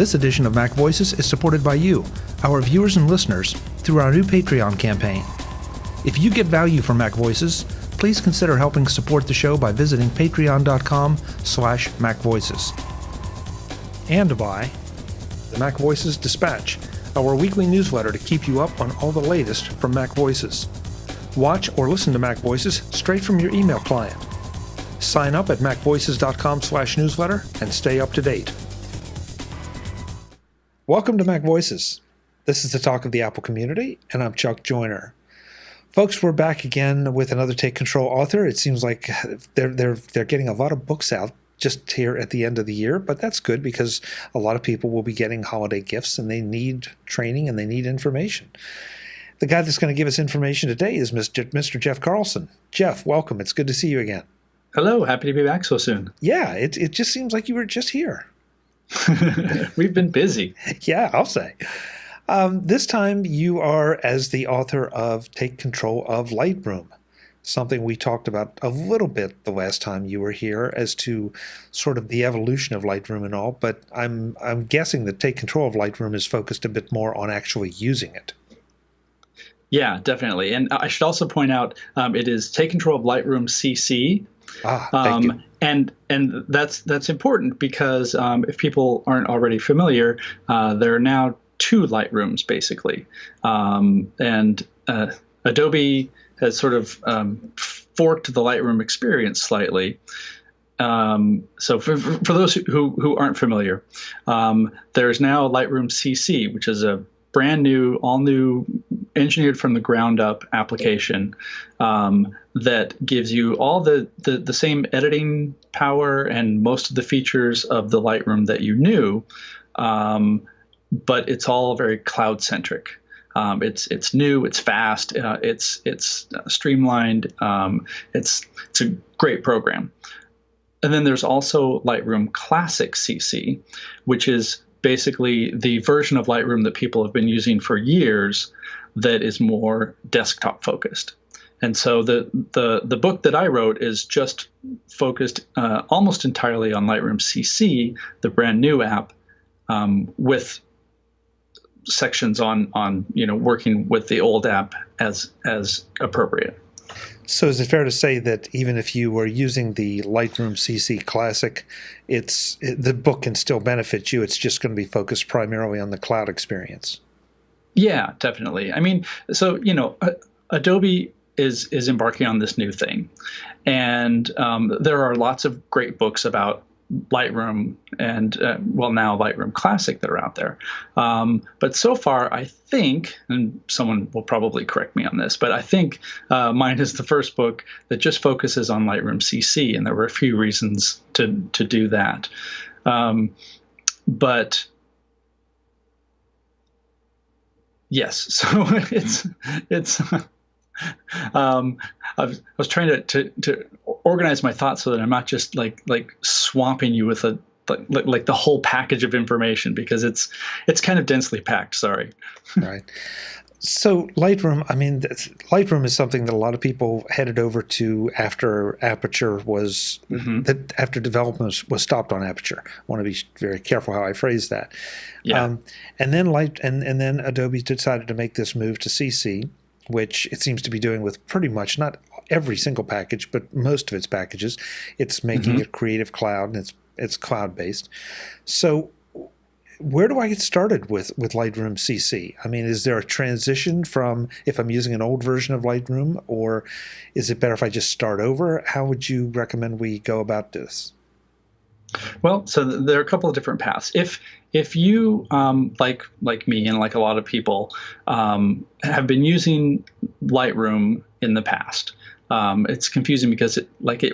This edition of MacVoices is supported by you, our viewers and listeners, through our new Patreon campaign. If you get value from MacVoices, please consider helping support the show by visiting patreon.com/MacVoices. And by the MacVoices Dispatch, our weekly newsletter to keep you up on all the latest from MacVoices. Watch or listen to MacVoices straight from your email client. Sign up at macvoices.com/newsletter and stay up to date. Welcome to MacVoices. This is the talk of the Apple community, and I'm Chuck Joyner. Folks, we're back again with another Take Control author. It seems like they're getting a lot of books out just here at the end of the year, but that's good because a lot of people will be getting holiday gifts and they need training and they need information. The guy that's going to give us information today is Mr. Jeff Carlson. Jeff, welcome. It's good to see you again. Hello. Happy to be back so soon. Yeah, it just seems like you were just here. We've been busy. Yeah, I'll say. This time you are as the author of Take Control of Lightroom, something we talked about a little bit the last time you were here as to sort of the evolution of Lightroom and all, but I'm guessing that Take Control of Lightroom is focused a bit more on actually using it. Yeah, definitely. And I should also point out it is Take Control of Lightroom CC. Thank you. And that's important because if people aren't already familiar, there are now two Lightrooms basically, and Adobe has sort of forked the Lightroom experience slightly. So for those who aren't familiar, there's now Lightroom CC, which is a brand new, all new, engineered from the ground up application that gives you all the same editing power and most of the features of the Lightroom that you knew, but it's all very cloud centric. It's new, it's fast, it's streamlined. It's a great program. And then there's also Lightroom Classic CC, which is basically the version of Lightroom that people have been using for years that is more desktop focused. And so the book that I wrote is just focused almost entirely on Lightroom CC, the brand new app, with sections on working with the old app as appropriate. So is it fair to say that even if you were using the Lightroom CC Classic, the book can still benefit you? It's just going to be focused primarily on the cloud experience. Yeah, definitely. I mean, so, Adobe is embarking on this new thing. And there are lots of great books about Lightroom and, now Lightroom Classic that are out there. But so far, I think, and someone will probably correct me on this, but I think mine is the first book that just focuses on Lightroom CC, and there were a few reasons to do that. But yes, so it's I was trying to organize my thoughts so that I'm not just like swamping you with like the whole package of information, because it's kind of densely packed. Sorry. Right. So Lightroom, Lightroom is something that a lot of people headed over to after Aperture was after development was stopped on Aperture. I want to be very careful how I phrase that. Yeah. And then Adobe decided to make this move to CC, which it seems to be doing with pretty much not every single package, but most of its packages. It's making it Creative Cloud, and it's cloud-based. So where do I get started with Lightroom CC? I mean, is there a transition from if I'm using an old version of Lightroom, or is it better if I just start over? How would you recommend we go about this? Well, so there are a couple of different paths. If you, like me and like a lot of people, have been using Lightroom in the past, it's confusing because it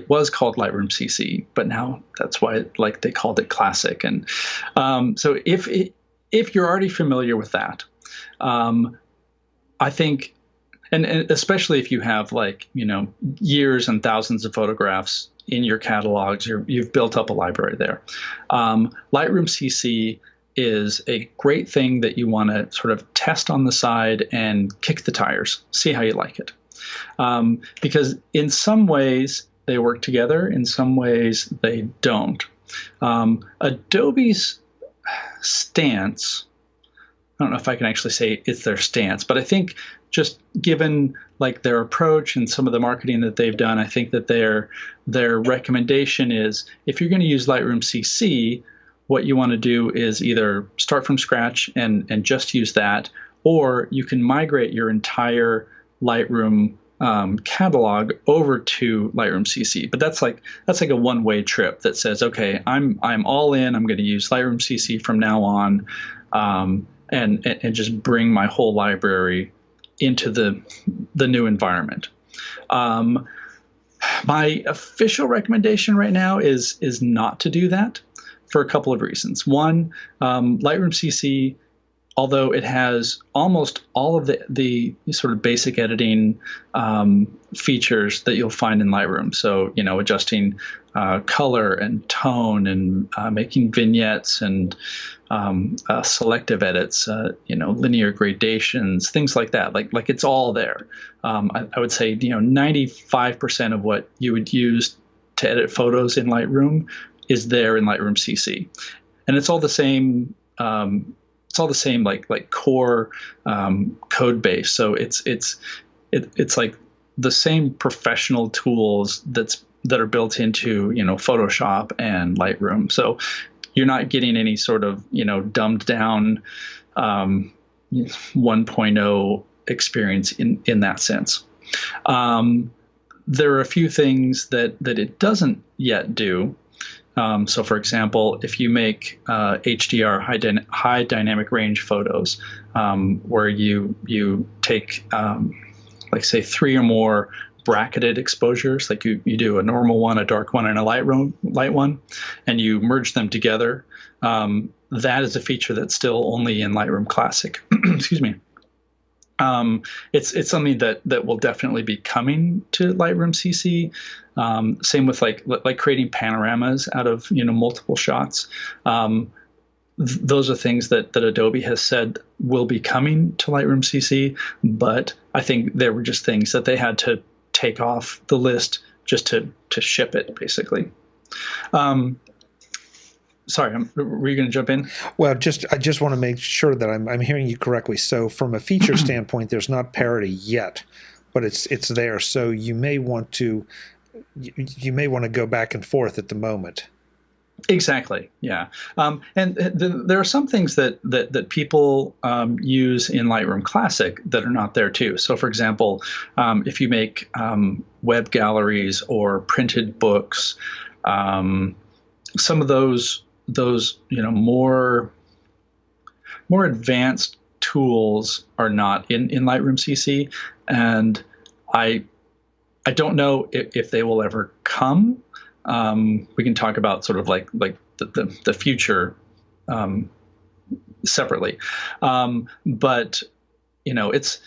was called Lightroom CC, but now that's why they called it Classic. And so if you're already familiar with that, I think, and especially if you have years and thousands of photographs in your catalogs, you've built up a library there. Lightroom CC is a great thing that you want to sort of test on the side and kick the tires, see how you like it. Because in some ways they work together, in some ways they don't. Adobe's stance. I don't know if I can actually say it's their stance, but I think just given like their approach and some of the marketing that they've done, I think that their recommendation is if you're going to use Lightroom CC, what you want to do is either start from scratch and just use that, or you can migrate your entire Lightroom catalog over to Lightroom CC. But that's like a one-way trip that says, okay, I'm all in. I'm going to use Lightroom CC from now on. And just bring my whole library into the new environment. My official recommendation right now is not to do that for a couple of reasons. One, Lightroom CC, although it has almost all of the sort of basic editing features that you'll find in Lightroom. So, adjusting color and tone and making vignettes and selective edits, linear gradations, things like that. Like it's all there. I would say, 95% of what you would use to edit photos in Lightroom is there in Lightroom CC, and it's all the same. It's all the same, like core code base. So it's like the same professional tools that are built into Photoshop and Lightroom. So you're not getting any sort of dumbed down 1.0 experience in that sense. There are a few things that it doesn't yet do. So, for example, if you make HDR, high dynamic range photos, where you take, like say, 3 or more bracketed exposures, like you do a normal one, a dark one, and a light one, and you merge them together, that is a feature that's still only in Lightroom Classic. Excuse me. It's something that will definitely be coming to Lightroom CC. Same with like creating panoramas out of multiple shots. Those are things that Adobe has said will be coming to Lightroom CC, but I think there were just things that they had to take off the list just to ship it, basically. Sorry, were you going to jump in? Well, I just want to make sure that I'm hearing you correctly. So from a feature standpoint, there's not parity yet, but it's there. So you may want to go back and forth at the moment. Exactly. Yeah. And there are some things that people use in Lightroom Classic that are not there too. So, for example, if you make web galleries or printed books, some of those more advanced tools are not in Lightroom CC, and I don't know if they will ever come. We can talk about sort of like the future separately, but it's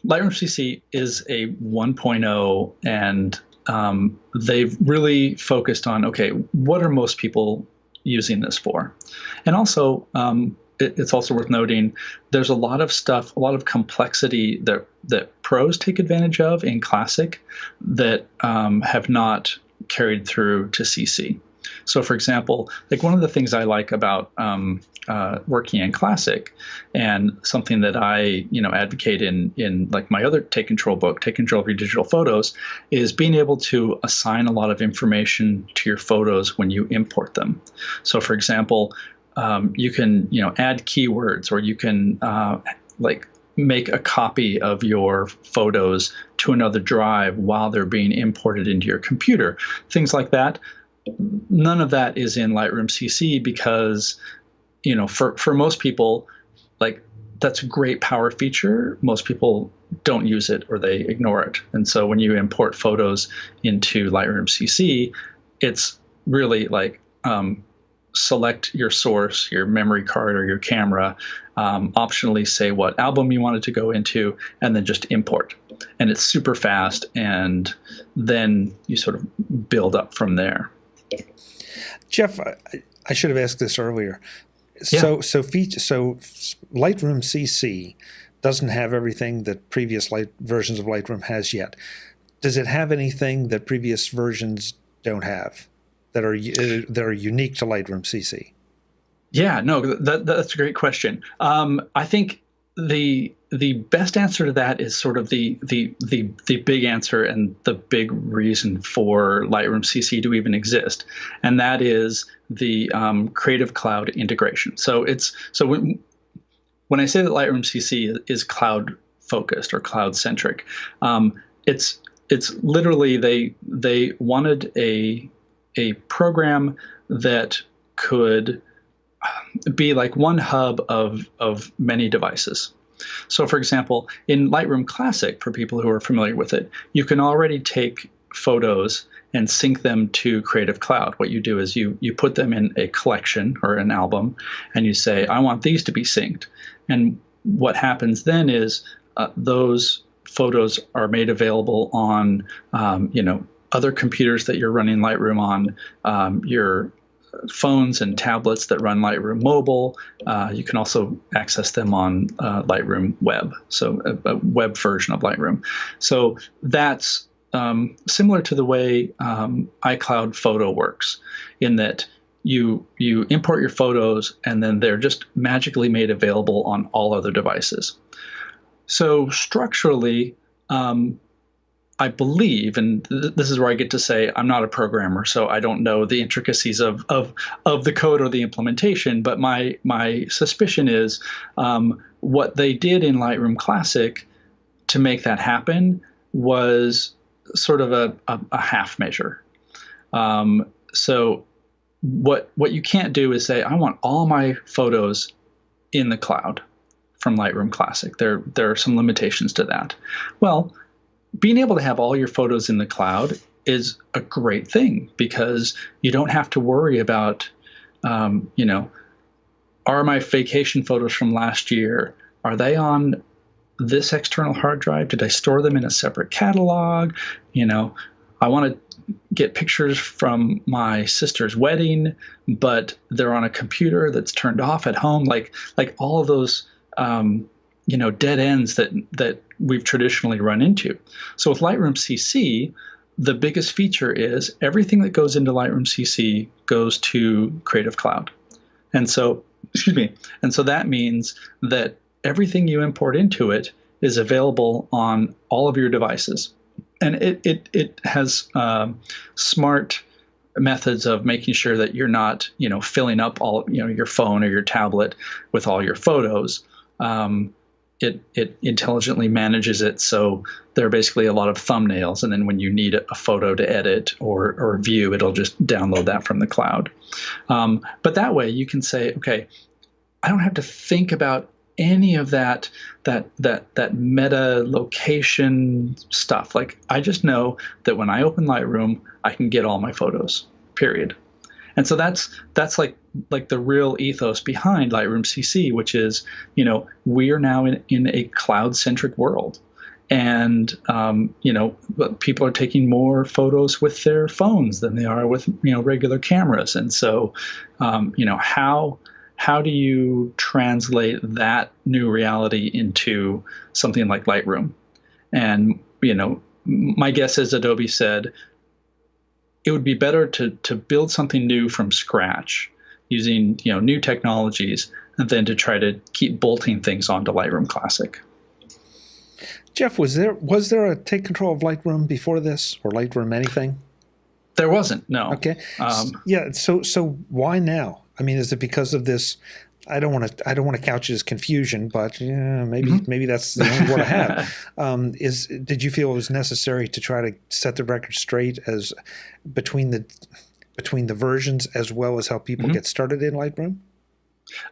Lightroom CC is a 1.0, and they've really focused on, okay, what are most people using this for? And also, it's also worth noting there's a lot of stuff, a lot of complexity that pros take advantage of in Classic that have not carried through to CC. So, for example, like one of the things I like about working in Classic, and something that I advocate in like my other Take Control book, Take Control of Your Digital Photos, is being able to assign a lot of information to your photos when you import them. So, for example, you can add keywords, or you can like make a copy of your photos to another drive while they're being imported into your computer, things like that. None of that is in Lightroom CC because, for most people, like that's a great power feature. Most people don't use it or they ignore it. And so when you import photos into Lightroom CC, it's really like select your source, your memory card or your camera, optionally say what album you want it to go into, and then just import. And it's super fast, and then you sort of build up from there. Jeff, I should have asked this earlier. Yeah. So Lightroom CC doesn't have everything that previous versions of Lightroom has yet. Does it have anything that previous versions don't have that are unique to Lightroom CC? Yeah, no, that's a great question. I think the best answer to that is sort of the big answer and the big reason for Lightroom CC to even exist, and that is the Creative Cloud integration. So when I say that Lightroom CC is cloud focused or cloud centric, it's literally they wanted a program that could be like one hub of many devices. So, for example, in Lightroom Classic, for people who are familiar with it, you can already take photos and sync them to Creative Cloud. What you do is you put them in a collection or an album, and you say, I want these to be synced. And what happens then is those photos are made available on, other computers that you're running Lightroom on, your phones and tablets that run Lightroom Mobile. You can also access them on Lightroom Web, so a web version of Lightroom. So that's similar to the way iCloud Photo works, in that you import your photos and then they're just magically made available on all other devices. So structurally, I believe, and this is where I get to say I'm not a programmer, so I don't know the intricacies of the code or the implementation. But my suspicion is what they did in Lightroom Classic to make that happen was sort of a half measure. So what you can't do is say I want all my photos in the cloud from Lightroom Classic. There are some limitations to that. Well, being able to have all your photos in the cloud is a great thing, because you don't have to worry about, are my vacation photos from last year, are they on this external hard drive? Did I store them in a separate catalog? I want to get pictures from my sister's wedding, but they're on a computer that's turned off at home. Like all of those, dead ends that we've traditionally run into. So with Lightroom CC, the biggest feature is everything that goes into Lightroom CC goes to Creative Cloud. And so, and so that means that everything you import into it is available on all of your devices. And it has smart methods of making sure that you're not, filling up all, your phone or your tablet with all your photos. It intelligently manages it, so there are basically a lot of thumbnails, and then when you need a photo to edit or view, it'll just download that from the cloud. But that way you can say, okay, I don't have to think about any of that meta location stuff. Like, I just know that when I open Lightroom, I can get all my photos, period. And so that's like the real ethos behind Lightroom CC, which is, we are now in a cloud-centric world. And, people are taking more photos with their phones than they are with, regular cameras. And so, how do you translate that new reality into something like Lightroom? And, my guess is Adobe said, it would be better to build something new from scratch using new technologies than to try to keep bolting things onto Lightroom Classic. Jeff, was there a Take Control of Lightroom before this, or Lightroom anything? There wasn't, no. Okay. So why now? I mean, is it because of this? I don't want to couch it as confusion, but maybe that's the only word I have. Did you feel it was necessary to try to set the record straight as between the versions, as well as how people get started in Lightroom?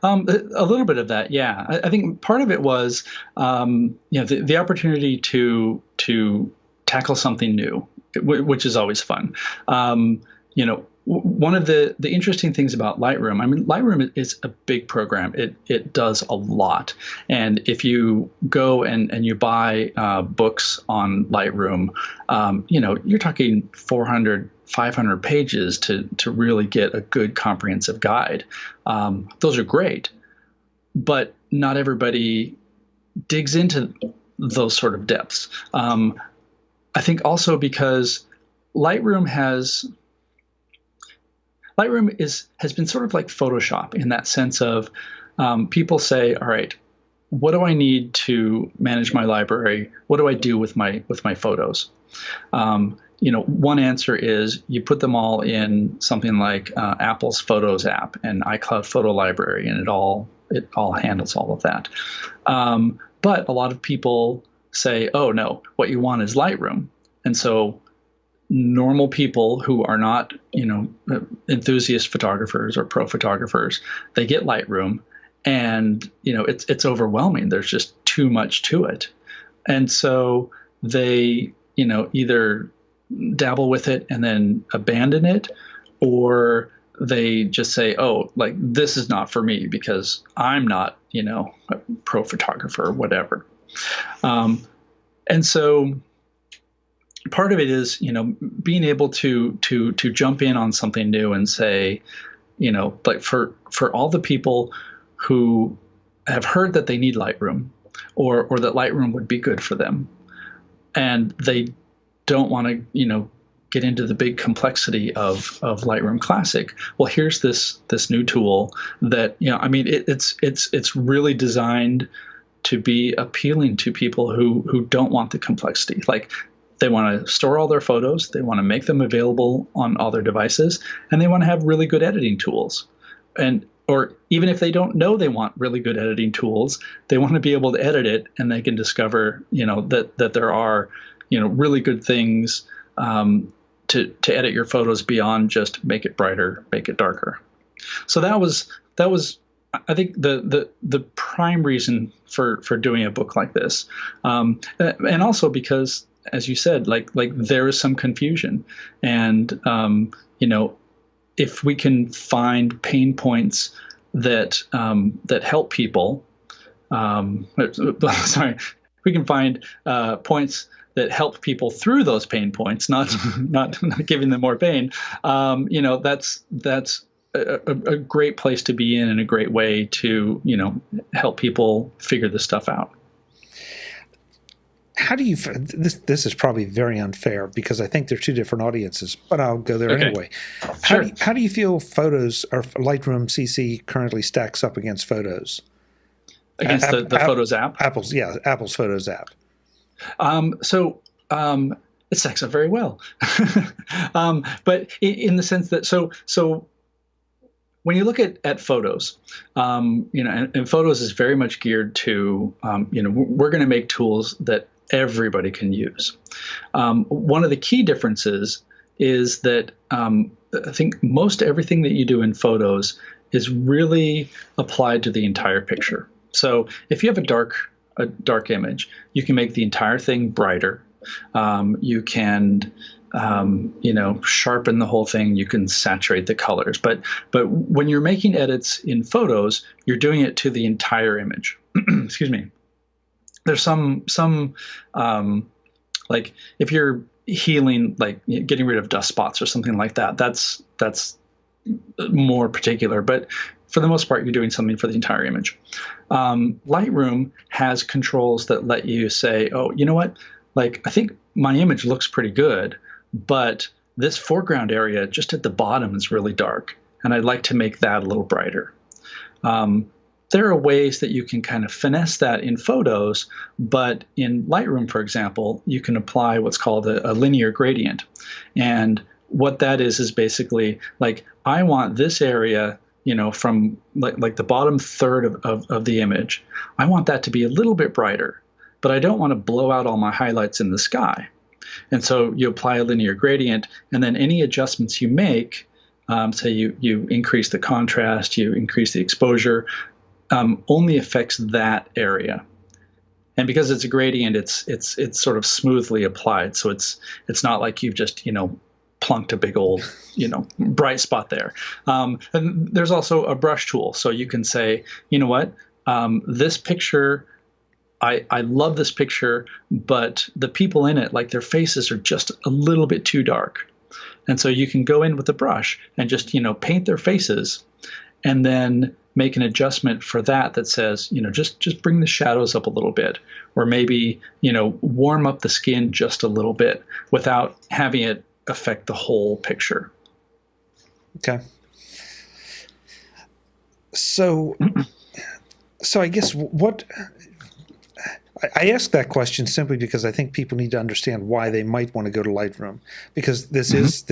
A little bit of that, yeah. I think part of it was the opportunity to tackle something new, which is always fun. One of the interesting things about Lightroom, I mean, Lightroom is a big program. It does a lot. And if you go and you buy books on Lightroom, you're talking 400, 500 pages to really get a good comprehensive guide. Those are great, but not everybody digs into those sort of depths. I think also because Lightroom has Lightroom has been sort of like Photoshop in that sense of people say, all right, what do I need to manage my library? What do I do with my photos? One answer is you put them all in something like Apple's Photos app and iCloud Photo Library, and it all handles all of that. But a lot of people say, oh no, what you want is Lightroom, and so normal people who are not, enthusiast photographers or pro photographers, they get Lightroom, and it's overwhelming. There's just too much to it, and so they either dabble with it and then abandon it, or they just say, oh, like this is not for me because I'm not a pro photographer or whatever. And so part of it is, being able to jump in on something new and say, like for all the people who have heard that they need Lightroom or that Lightroom would be good for them, and they don't want to, get into the big complexity of Lightroom Classic. Well, here's this new tool that, it's really designed to be appealing to people who don't want the complexity. Like, they want to store all their photos, they want to make them available on all their devices, and they want to have really good editing tools. Or even if they don't know they want really good editing tools, they want to be able to edit it, and they can discover, that there are, really good things to edit your photos beyond just make it brighter, make it darker. So that was I think the prime reason for doing a book like this, and also because, as you said, like there is some confusion, and if we can find pain points that help people, sorry, we can find points that help people through those pain points, not giving them more pain. That's a great place to be in, and a great way to help people figure this stuff out. How do you? This is probably very unfair because I think they're two different audiences, but I'll go there anyway. Sure. How do you feel Photos or Lightroom CC currently stacks up against Photos? Against the Photos app? Apple's Photos app. It stacks up very well, but in the sense that so when you look at Photos, and Photos is very much geared to, we're going to make tools that everybody can use. One of the key differences is that I think most everything that you do in Photos is really applied to the entire picture. So if you have a dark image, you can make the entire thing brighter. You can sharpen the whole thing. You can saturate the colors. But when you're making edits in Photos, you're doing it to the entire image. Excuse me. There's some like if you're healing, like getting rid of dust spots or something like that, that's more particular. But for the most part, you're doing something for the entire image. Lightroom has controls that let you say, oh, you know what? Like, I think my image looks pretty good, but this foreground area just at the bottom is really dark, and I'd like to make that a little brighter. There are ways that you can kind of finesse that in Photos, but in Lightroom, for example, you can apply what's called a linear gradient. And what that is basically like, I want this area, from like the bottom third of the image, I want that to be a little bit brighter, but I don't want to blow out all my highlights in the sky. And so you apply a linear gradient, and then any adjustments you make, say you increase the contrast, you increase the exposure, only affects that area. And because it's a gradient, it's sort of smoothly applied. So it's not like you've just, plunked a big old, bright spot there. And there's also a brush tool. So you can say, you know what, this picture, I love this picture, but the people in it, like their faces are just a little bit too dark. And so you can go in with a brush and just, paint their faces, and then make an adjustment for that says, just bring the shadows up a little bit, or maybe, warm up the skin just a little bit without having it affect the whole picture. Okay. So, so I guess what I ask that question simply because I think people need to understand why they might want to go to Lightroom, because this is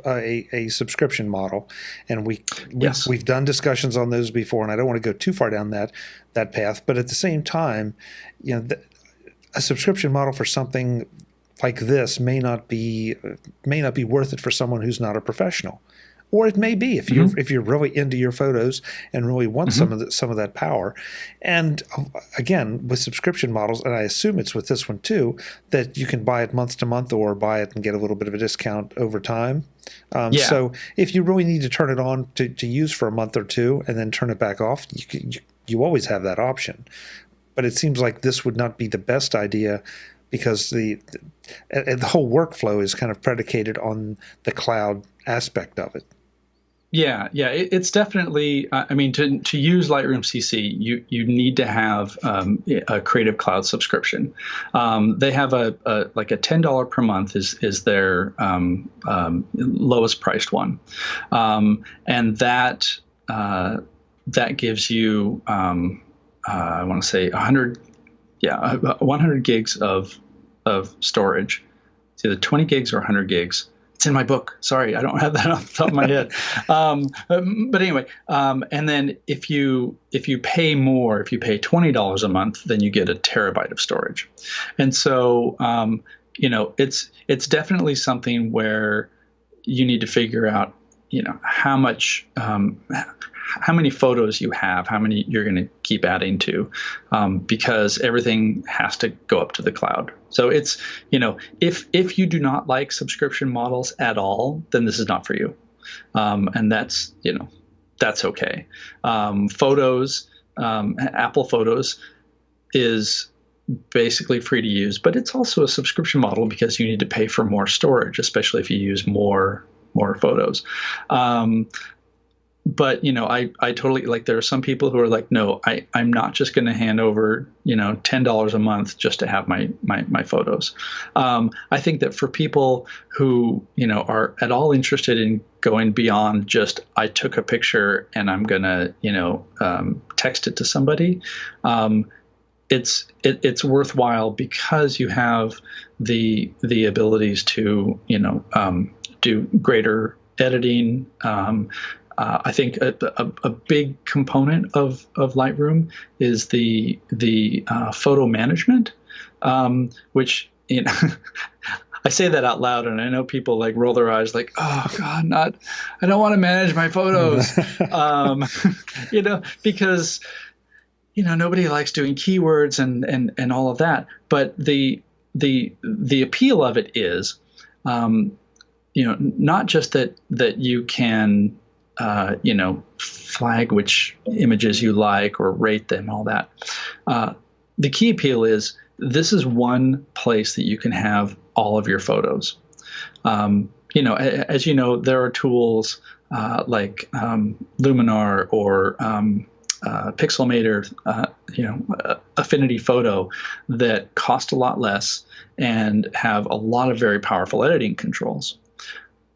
a subscription model, and Yes. we've done discussions on those before, and I don't want to go too far down that path. But at the same time, a subscription model for something like this may not be worth it for someone who's not a professional. Or it may be if you're really into your photos and really want some of that power. And again, with subscription models, and I assume it's with this one too, that you can buy it month to month or buy it and get a little bit of a discount over time. So if you really need to turn it on to use for a month or two and then turn it back off, you always have that option. But it seems like this would not be the best idea, because the whole workflow is kind of predicated on the cloud aspect of it. Yeah, it's definitely. I mean, to use Lightroom CC, you need to have a Creative Cloud subscription. They have a $10 per month is their lowest priced one, and that gives you I want to say 100 gigs of storage. It's either 20 gigs or 100 gigs. It's in my book. Sorry, I don't have that off the top of my head. But anyway, and then if you pay more, if you pay $20 a month, then you get a terabyte of storage. And so it's definitely something where you need to figure out how much how many photos you have, how many you're going to keep adding to, because everything has to go up to the cloud. So it's, if you do not like subscription models at all, then this is not for you. And that's okay. Photos, Apple Photos is basically free to use, but it's also a subscription model because you need to pay for more storage, especially if you use more photos. But I totally, like, there are some people who are like, no, I'm not just going to hand over $10 a month just to have my photos. I think that for people who are at all interested in going beyond just I took a picture and I'm gonna text it to somebody, it's worthwhile because you have the abilities to do greater editing. I think a big component of Lightroom is the photo management, which I say that out loud, and I know people like roll their eyes, like, "Oh God, I don't want to manage my photos," because nobody likes doing keywords and all of that. But the appeal of it is, not just that you can flag which images you like or rate them, all that. The key appeal is this is one place that you can have all of your photos. As you know, there are tools like Luminar or Pixelmator, Affinity Photo, that cost a lot less and have a lot of very powerful editing controls.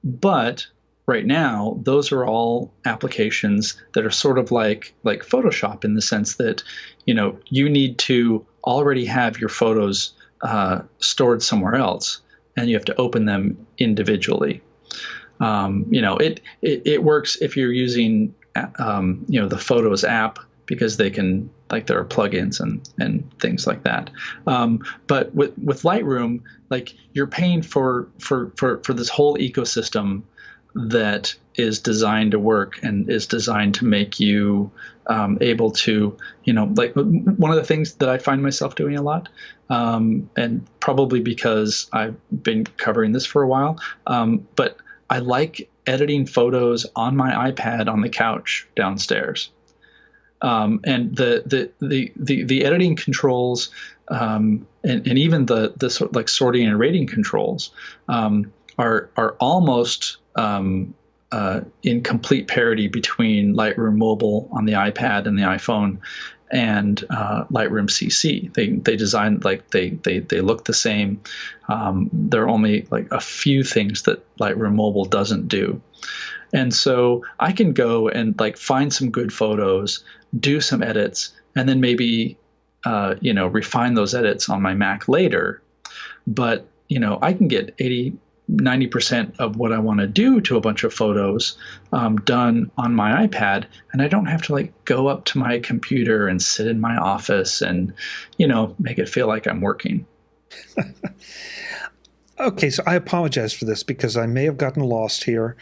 But right now, those are all applications that are sort of like Photoshop, in the sense that, you need to already have your photos stored somewhere else, and you have to open them individually. It works if you're using, the Photos app, because they can, like, there are plugins and things like that. But with Lightroom, like, you're paying for this whole ecosystem that is designed to work and is designed to make you able to, like, one of the things that I find myself doing a lot, and probably because I've been covering this for a while, but I like editing photos on my iPad on the couch downstairs. And the editing controls, and even the sort of like sorting and rating controls, are almost in complete parity between Lightroom Mobile on the iPad and the iPhone, and Lightroom CC. They designed like they look the same. There are only like a few things that Lightroom Mobile doesn't do. And so I can go and like find some good photos, do some edits, and then maybe refine those edits on my Mac later. But I can get 90% of what I want to do to a bunch of photos done on my iPad, and I don't have to like go up to my computer and sit in my office and make it feel like I'm working. Okay, so I apologize for this because I may have gotten lost here.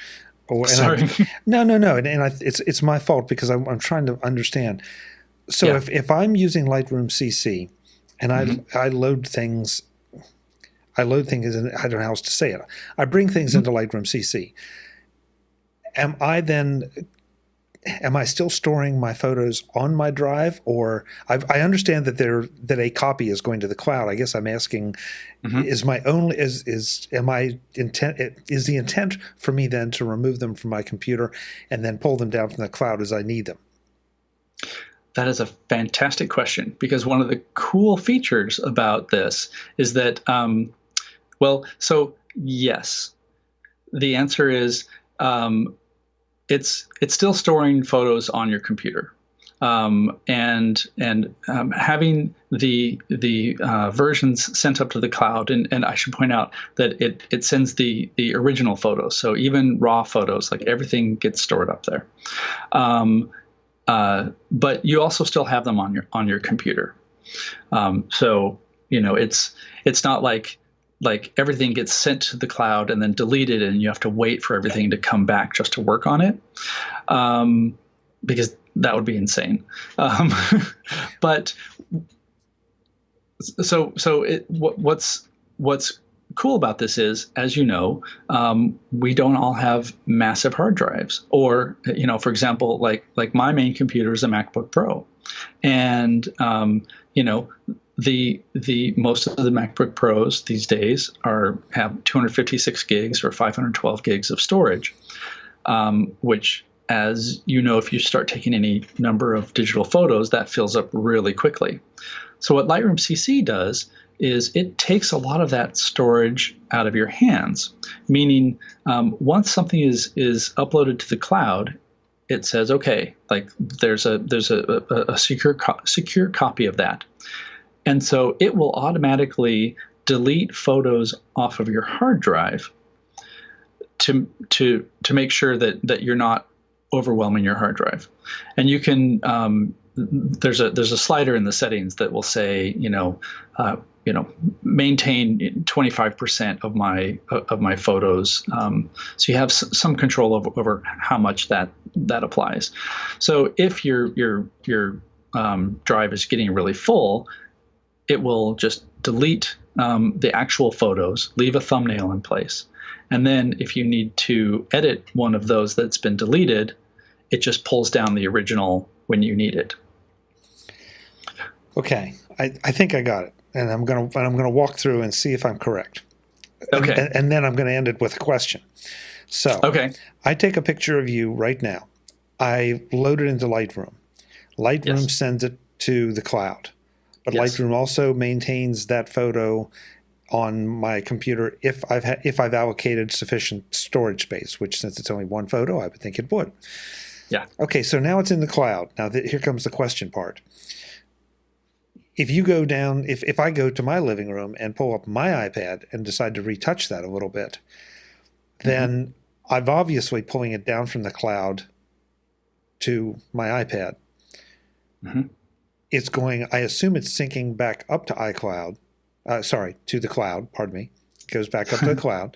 Sorry. No, it's my fault because I'm trying to understand. So Yeah. if I'm using Lightroom CC and I load things, I don't know how else to say it. I bring things into Lightroom CC. Am I still storing my photos on my drive, or I understand that a copy is going to the cloud. I guess I'm asking, is the intent for me then to remove them from my computer and then pull them down from the cloud as I need them? That is a fantastic question, because one of the cool features about this is that, so yes, the answer is it's still storing photos on your computer, and having the versions sent up to the cloud, and I should point out that it sends the original photos, so even raw photos, like everything gets stored up there. But you also still have them on your computer. So it's not like everything gets sent to the cloud and then deleted and you have to wait for everything to come back just to work on it, because that would be insane. But what's cool about this is, as you know, we don't all have massive hard drives, or for example, like my main computer is a MacBook Pro, and the most of the MacBook Pros these days have 256 gigs or 512 gigs of storage, which, as you know, if you start taking any number of digital photos, that fills up really quickly. So what Lightroom CC does is it takes a lot of that storage out of your hands, meaning once something is uploaded to the cloud, it says, okay, like there's a secure copy of that. And so it will automatically delete photos off of your hard drive to make sure that you're not overwhelming your hard drive. And you can there's a slider in the settings that will say maintain 25% of my photos. So you have some control over how much that applies. So if your drive is getting really full, it will just delete the actual photos, leave a thumbnail in place. And then if you need to edit one of those that's been deleted, it just pulls down the original when you need it. Okay, I think I got it, and I'm gonna walk through and see if I'm correct. Okay, and then I'm gonna end it with a question. So, okay, I take a picture of you right now. I load it into Lightroom. Lightroom Yes. sends it to the cloud, but Yes. Lightroom also maintains that photo on my computer if I've allocated sufficient storage space. Which, since it's only one photo, I would think it would. Yeah. Okay, so now it's in the cloud. Now here comes the question part. If you go down, if I go to my living room and pull up my iPad and decide to retouch that a little bit, then I'm obviously pulling it down from the cloud to my iPad. It's going, I assume it's syncing back up to iCloud, to the cloud, pardon me. It goes back up to the cloud.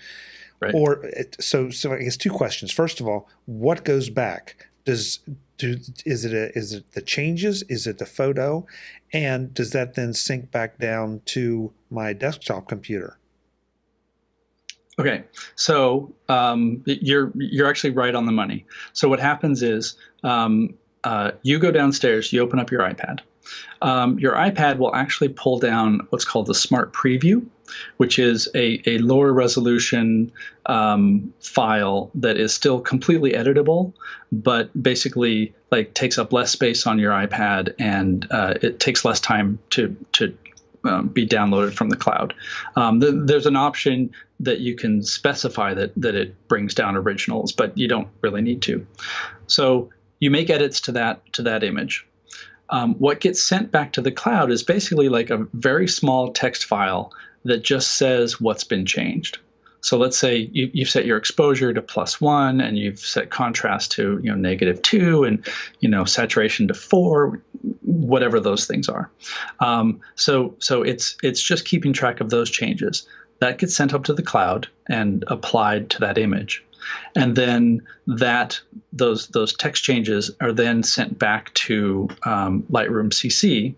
Right. Or, so I guess two questions. First of all, what goes back? Is it the changes? Is it the photo? And does that then sync back down to my desktop computer? Okay, so you're actually right on the money. So what happens is you go downstairs, you open up your iPad, your iPad will actually pull down what's called the Smart Preview, which is a lower resolution file that is still completely editable, but basically like takes up less space on your iPad, and it takes less time to be downloaded from the cloud. There's an option that you can specify that it brings down originals, but you don't really need to. So you make edits to that image. What gets sent back to the cloud is basically like a very small text file that just says what's been changed. So let's say you've set your exposure to +1, and you've set contrast to -2, and saturation to 4, whatever those things are. So it's just keeping track of those changes. That gets sent up to the cloud and applied to that image. And then those text changes are then sent back to Lightroom CC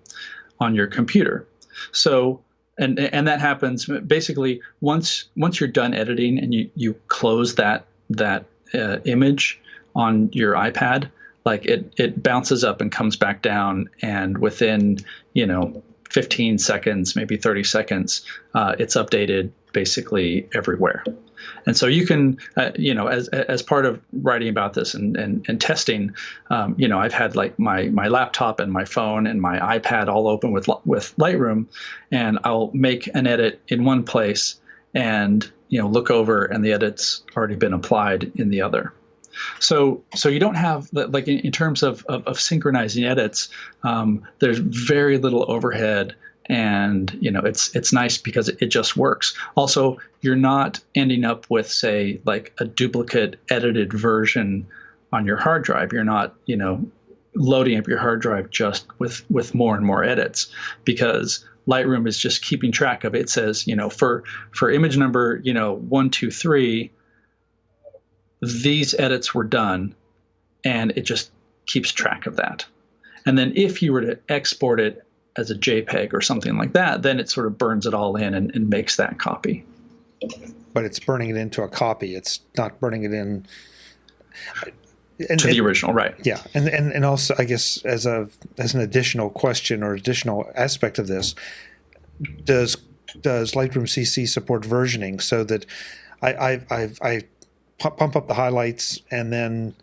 on your computer. So and that happens basically once you're done editing and you close that image on your iPad, like it bounces up and comes back down, and within 15 seconds, maybe 30 seconds, it's updated basically everywhere. And so you can, as part of writing about this and testing, I've had like my laptop and my phone and my iPad all open with Lightroom, and I'll make an edit in one place and look over, and the edit's already been applied in the other. So you don't have, like, in terms of synchronizing edits, there's very little overhead, and it's nice because it just works. Also, you're not ending up with, say, like a duplicate edited version on your hard drive. You're not loading up your hard drive just with more and more edits, because Lightroom is just keeping track of it. It says for image number 1, 2, 3, these edits were done, and it just keeps track of that. And then if you were to export it as a JPEG or something like that, then it sort of burns it all in and makes that copy. But it's burning it into a copy. It's not burning it in to the original, right? Yeah, and also, I guess, as an additional question or additional aspect of this, does Lightroom CC support versioning, so that I pump up the highlights, and then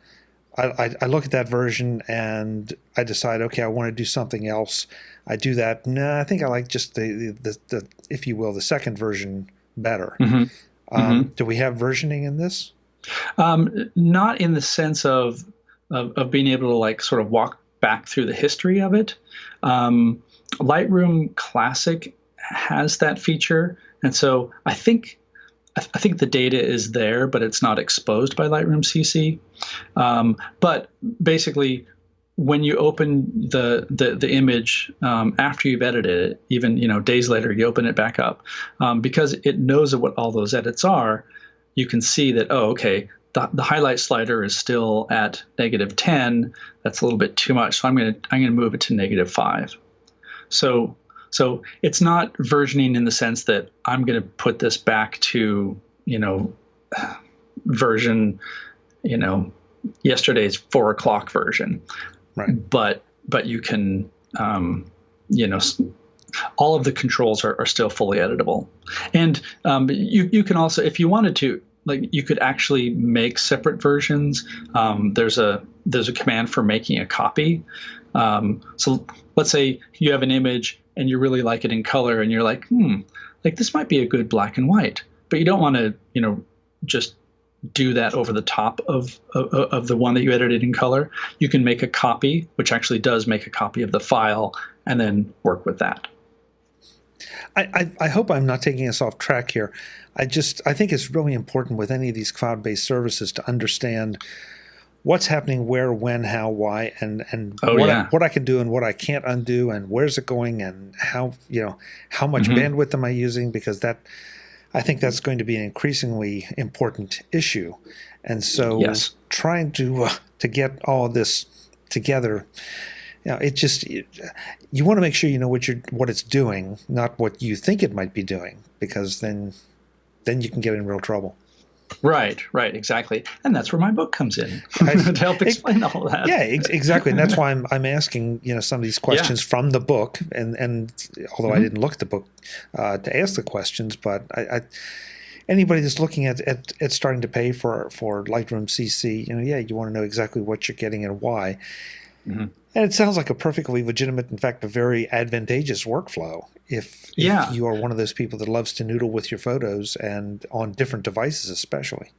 I look at that version and I decide, okay, I want to do something else. I do that. No, I think I like just the if you will, the second version better. Do we have versioning in this? Not in the sense of being able to like sort of walk back through the history of it. Lightroom Classic has that feature, and so I think the data is there, but it's not exposed by Lightroom CC. But basically, when you open the image after you've edited it, even days later, you open it back up, because it knows what all those edits are. You can see that, oh, okay, the highlight slider is still at -10. That's a little bit too much, so I'm gonna move it to -5. So it's not versioning in the sense that I'm going to put this back to, version, yesterday's 4 o'clock version. Right. But you can, all of the controls are still fully editable. And you can also, if you wanted to, like, you could actually make separate versions. There's a command for making a copy. So let's say you have an image and you really like it in color, and you're like, like this might be a good black and white, but you don't want to, just do that over the top of the one that you edited in color. You can make a copy, which actually does make a copy of the file, and then work with that. I hope I'm not taking us off track here. I think it's really important with any of these cloud-based services to understand what's happening where, when, how, why, and what I can do and what I can't undo, and where's it going, and how much bandwidth am I using, because I think that's going to be an increasingly important issue. And so trying to get all of this together, you want to make sure you know what it's doing, not what you think it might be doing, because then you can get in real trouble. Right, right, exactly. And that's where my book comes in I, to help explain all that. Yeah, exactly, and that's why I'm asking some of these questions Yeah. from the book, and although I Mhm. didn't look at the book to ask the questions, but anybody that's looking at starting to pay for Lightroom CC, you want to know exactly what you're getting and why. Mhm. And it sounds like a perfectly legitimate, in fact, a very advantageous workflow if Yeah. you are one of those people that loves to noodle with your photos and on different devices especially.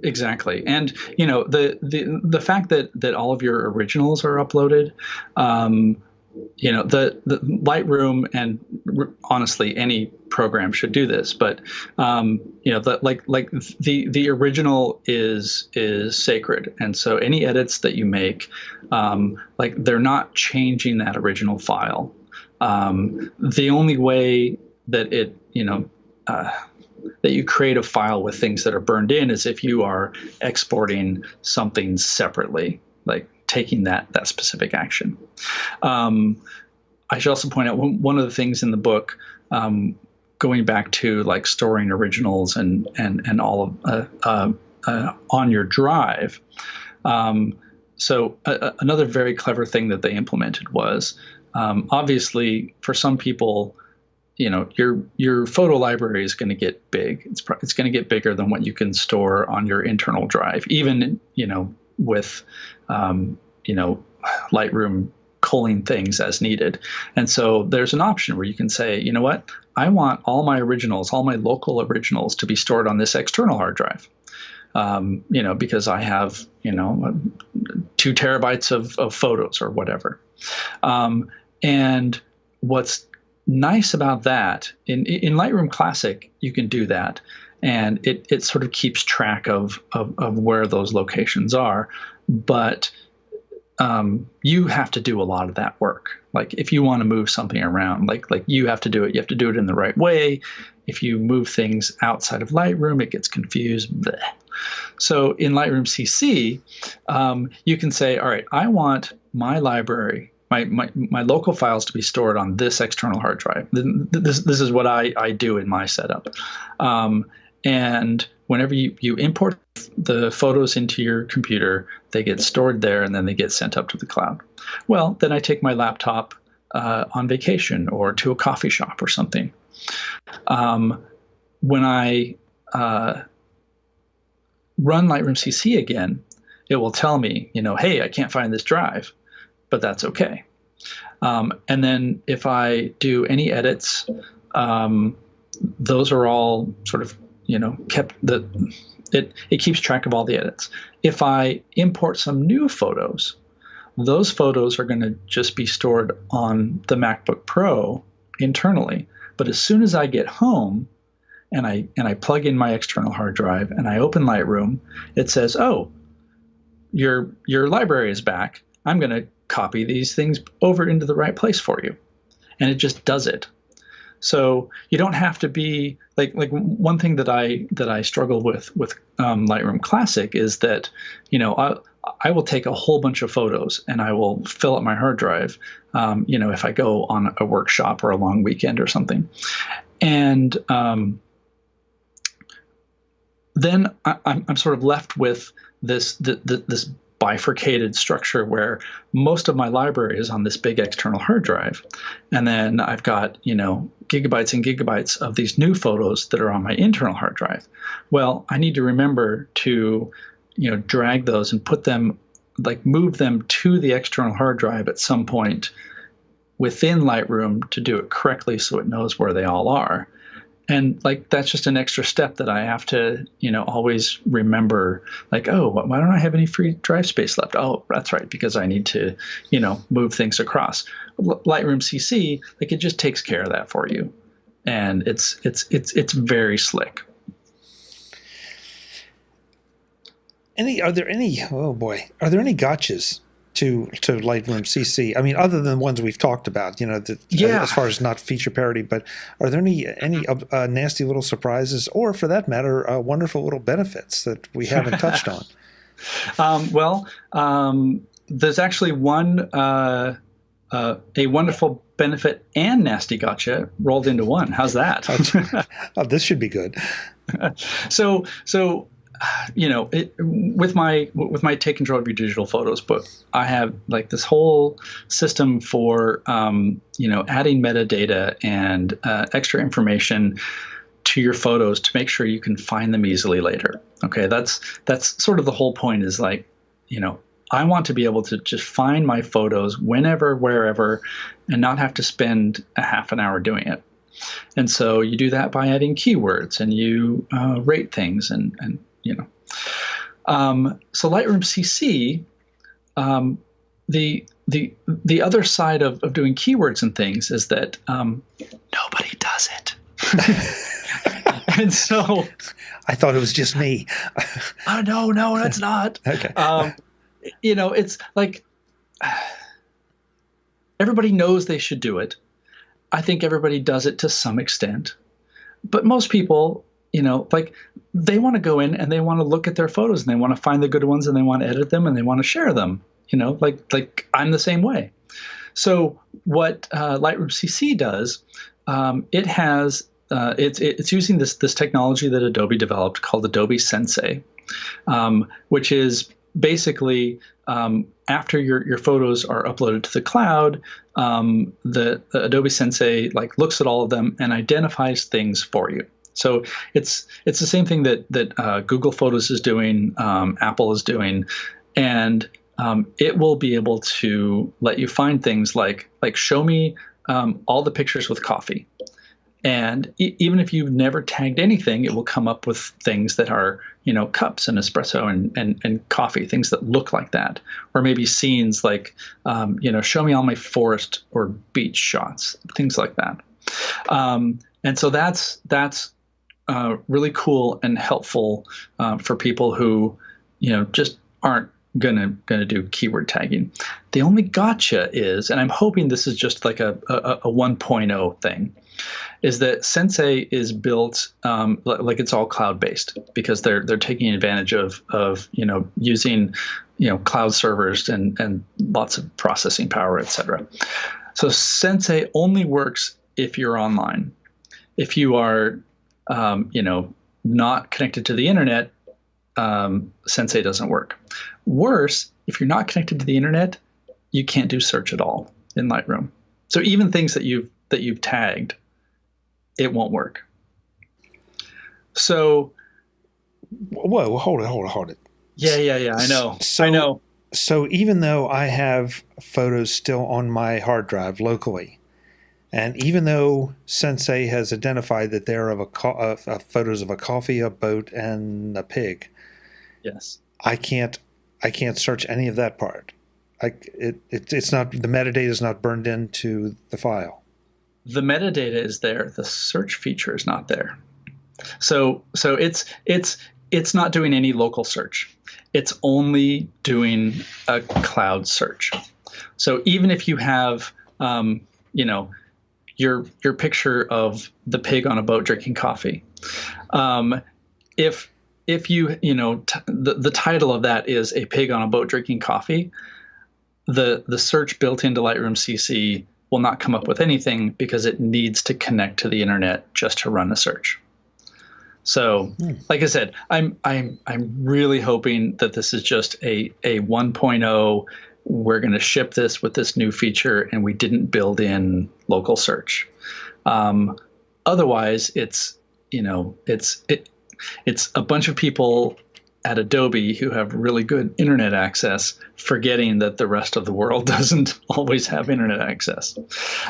Exactly, and the fact that all of your originals are uploaded, the Lightroom and honestly any program should do this, but the original is sacred, and so any edits that you make, they're not changing that original file. The only way that that you create a file with things that are burned in is if you are exporting something separately, like taking that specific action. I should also point out one of the things in the book, going back to like storing originals and all of on your drive. Another very clever thing that they implemented was, obviously for some people, your photo library is going to get big. It's going to get bigger than what you can store on your internal drive, even with Lightroom culling things as needed. And so there's an option where you can say, you know what, I want all my originals, all my local originals, to be stored on this external hard drive. Because I have 2 terabytes of photos or whatever. And what's nice about that, in Lightroom Classic, you can do that, and it sort of keeps track of where those locations are, but you have to do a lot of that work. Like if you want to move something around, like you have to do it. You have to do it in the right way. If you move things outside of Lightroom, it gets confused. Bleh. So in Lightroom CC, you can say, all right, I want my library, my local files to be stored on this external hard drive. This is what I do in my setup. And whenever you import the photos into your computer, they get stored there and then they get sent up to the cloud. Well, then I take my laptop on vacation or to a coffee shop or something. When I run Lightroom CC again, it will tell me, hey, I can't find this drive, but that's okay. And then if I do any edits, those are all sort of, kept. It keeps track of all the edits. If I import some new photos, those photos are going to just be stored on the MacBook Pro internally. But as soon as I get home and I plug in my external hard drive and I open Lightroom, it says, oh, your library is back. I'm going to copy these things over into the right place for you. And it just does it. So you don't have to be like one thing that I struggle with Lightroom Classic is that, I will take a whole bunch of photos and I will fill up my hard drive, if I go on a workshop or a long weekend or something. And then I'm sort of left with this bifurcated structure where most of my library is on this big external hard drive. And then I've got, gigabytes and gigabytes of these new photos that are on my internal hard drive. Well, I need to remember to, drag those and put them, move them to the external hard drive at some point within Lightroom to do it correctly so it knows where they all are. And that's just an extra step that I have to, always remember, oh, why don't I have any free drive space left? Oh, that's right, because I need to, move things across. Lightroom CC, it just takes care of that for you. And it's very slick. Are there any gotchas to Lightroom CC? I mean, other than the ones we've talked about, as far as not feature parity, but are there any nasty little surprises, or for that matter, wonderful little benefits that we haven't touched on? There's actually a wonderful benefit and nasty gotcha rolled into one. How's that? Oh, this should be good. So with my Take Control of Your Digital Photos book, I have like this whole system for adding metadata and extra information to your photos to make sure you can find them easily later. Okay, that's sort of the whole point, is like, I want to be able to just find my photos whenever, wherever, and not have to spend a half an hour doing it. And so you do that by adding keywords, and you rate things, and so Lightroom CC, the other side of doing keywords and things is that nobody does it. And so I thought it was just me. No, that's not. Okay. It's like everybody knows they should do it. I think everybody does it to some extent, but most people, like, they want to go in and they want to look at their photos and they want to find the good ones and they want to edit them and they want to share them. Like I'm the same way. So what Lightroom CC does, it has it's using this technology that Adobe developed called Adobe Sensei, which is basically after your photos are uploaded to the cloud, the Adobe Sensei like looks at all of them and identifies things for you. So it's the same thing that Google Photos is doing, Apple is doing, and it will be able to let you find things like show me all the pictures with coffee. And even if you've never tagged anything, it will come up with things that are, cups and espresso and coffee, things that look like that. Or maybe scenes like, show me all my forest or beach shots, things like that. And so that's really cool and helpful for people who, just aren't gonna do keyword tagging. The only gotcha is, and I'm hoping this is just like a 1.0 thing, is that Sensei is built like it's all cloud-based, because they're taking advantage of using cloud servers and lots of processing power, etc. So Sensei only works if you're online. If you are not connected to the internet, Sensei doesn't work. Worse, if you're not connected to the internet, you can't do search at all in Lightroom. So even things that you've tagged, it won't work. So, whoa, hold it. Yeah. I know. So even though I have photos still on my hard drive locally, and even though Sensei has identified that they're of photos of a coffee, a boat, and a pig, yes, I can't search any of that part. It's not, the metadata is not burned into the file. The metadata is there. The search feature is not there. So it's not doing any local search. It's only doing a cloud search. So even if you have your picture of the pig on a boat drinking coffee, if you the title of that is a pig on a boat drinking coffee, the search built into Lightroom CC will not come up with anything, because it needs to connect to the internet just to run a search. So, like I said, I'm really hoping that this is just a 1.0. We're going to ship this with this new feature, and we didn't build in local search. Otherwise, it's a bunch of people at Adobe who have really good internet access, forgetting that the rest of the world doesn't always have internet access.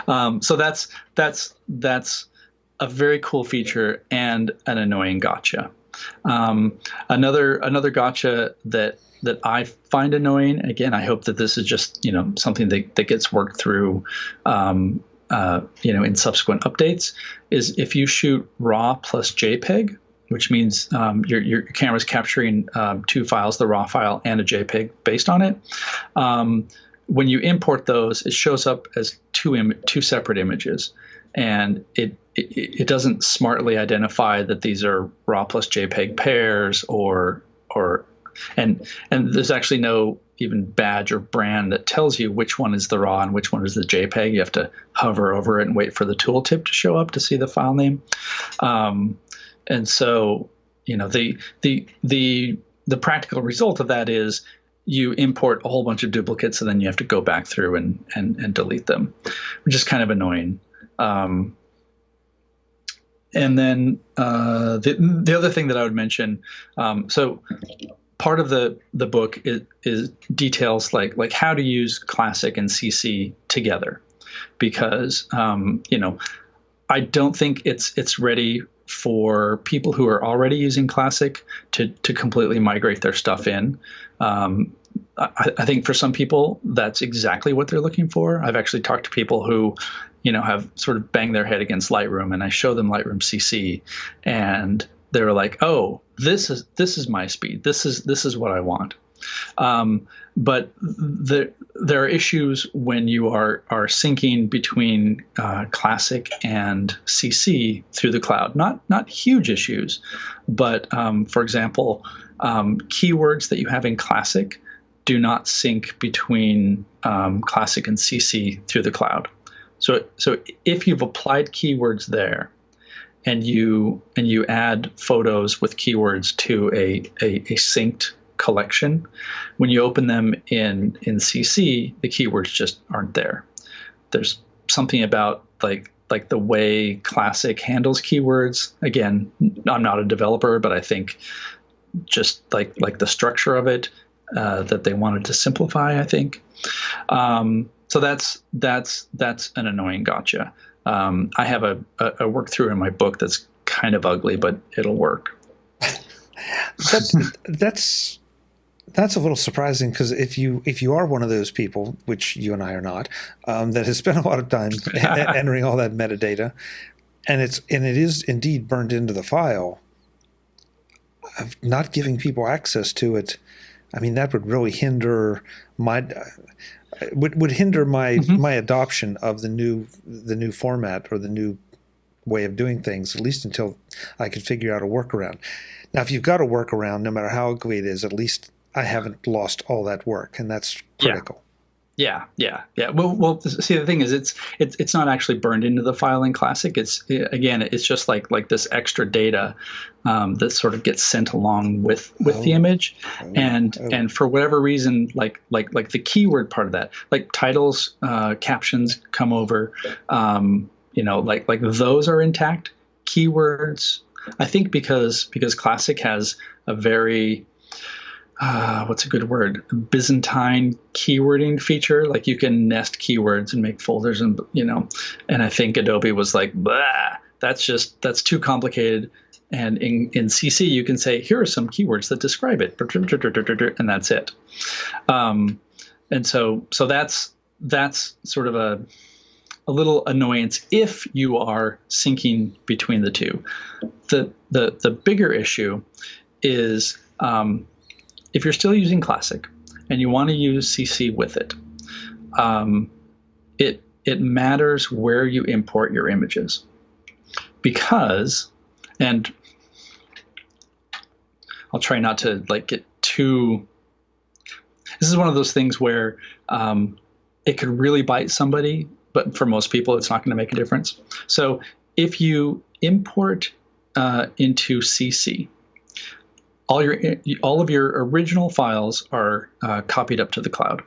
So that's a very cool feature and an annoying gotcha. Another gotcha that I find annoying, again, I hope that this is just something that gets worked through in subsequent updates, is if you shoot RAW plus JPEG, which means your camera's capturing two files, the RAW file and a JPEG based on it. When you import those, it shows up as two separate images, and it doesn't smartly identify that these are RAW plus JPEG pairs, and there's actually no even badge or brand that tells you which one is the RAW and which one is the JPEG. You have to hover over it and wait for the tooltip to show up to see the file name. And so, the practical result of that is you import a whole bunch of duplicates, and then you have to go back through and delete them, which is kind of annoying. And then the other thing that I would mention, so part of the book is details like how to use Classic and CC together, because I don't think it's ready for people who are already using Classic to completely migrate their stuff in. I think for some people that's exactly what they're looking for. I've actually talked to people who have sort of banged their head against Lightroom, and I show them Lightroom CC, and they're like, "Oh, this is my speed. This is what I want." But there are issues when you are syncing between Classic and CC through the cloud. Not huge issues, but for example, keywords that you have in Classic do not sync between Classic and CC through the cloud. So if you've applied keywords there, and you add photos with keywords to a synced collection, when you open them in CC, the keywords just aren't there. There's something about like the way Classic handles keywords. Again, I'm not a developer, but I think just like the structure of it, that they wanted to simplify, I think. So that's an annoying gotcha. I have a work through in my book that's kind of ugly, but it'll work. That's a little surprising, because if you are one of those people, which you and I are not, that has spent a lot of time entering all that metadata, and it is indeed burned into the file, of not giving people access to it, I mean, that would really hinder my my adoption of the new format or the new way of doing things, at least until I could figure out a workaround. Now, if you've got a workaround, no matter how ugly it is, at least I haven't lost all that work, and that's critical. Yeah. Well, see, the thing is, it's not actually burned into the file in Classic. It's just like this extra data that sort of gets sent along with the image, and for whatever reason, like the keyword part of that, like titles, captions come over, like those are intact. Keywords, I think, because Classic has a very what's a good word? Byzantine keywording feature. Like you can nest keywords and make folders, and and I think Adobe was like, blah, that's too complicated. And in CC, you can say, here are some keywords that describe it, and that's it. And so that's sort of a little annoyance if you are syncing between the two. The bigger issue is, if you're still using Classic and you want to use CC with it, it matters where you import your images, because, and I'll try not to get too. This is one of those things where it could really bite somebody, but for most people, it's not going to make a difference. So if you import into CC, all of your original files are copied up to the cloud.